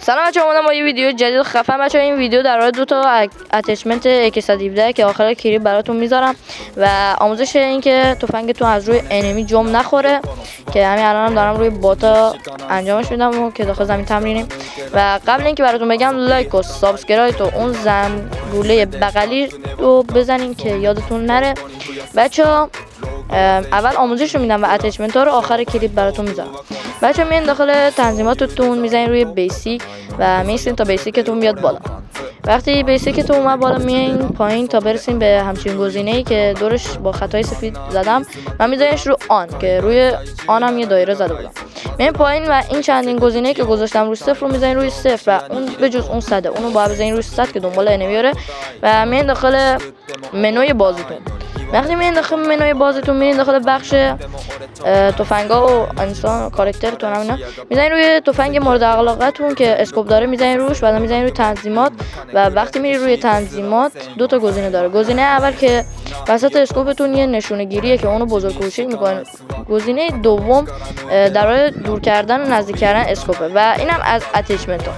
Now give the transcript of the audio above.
سلام بچه‌ها، اومدم با یه ویدیو جدید خفن. بچه‌ها این ویدیو در مورد دو تا اتچمنت AK117 که آخر کلیپ براتون میذارم و آموزش این که تفنگتون از روی انمی جم نخوره که همین الانم دارم روی باتا انجامش میدم و که داخل زمین تمرینیم. و قبل اینکه براتون بگم لایک و سابسکرایب و اون زنگوله بغلی رو بزنین که یادتون نره. بچه‌ها اول آموزش رو میدم و اتچمنت ها رو آخر کلیپ براتون میذارم. بچه‌ها میان داخل تنظیماتتون میزنین روی بیسیک و میسین تا بیسیکتون بیاد بالا. وقتی بیسیکتون اومد بالا میایین پایین تا برسین به همچین گزینه‌ای که دورش با خطای سفید زدم و میذارینش رو آن که روی آنم یه دایره زده بودم. میایین پایین و این چندین گزینه‌ای که گذاشتم روی صفر رو میذارین روی صفر و اون به جز اون صده اونو باید بزنین روی 100 که دنبال انمیاره و میایین داخل منوی بازیتون. وقتی میایین داخل منوی بازیتون میرین داخل بخش تفنگا و انسان کاراکترتون همینا میزنین روی تفنگ مورد علاقتون که اسکوپ داره میزنین روش، بعد میزنین روی تنظیمات و وقتی میری روی تنظیمات دو تا گزینه داره. گزینه اول که وسط اسکوپتون یه نشونه گیریه که اونو بزرگ و کوچیک میکنه. گزینه دوم در حال دور کردن و نزدیک کردن اسکوپه و اینم از اتچمنت ها.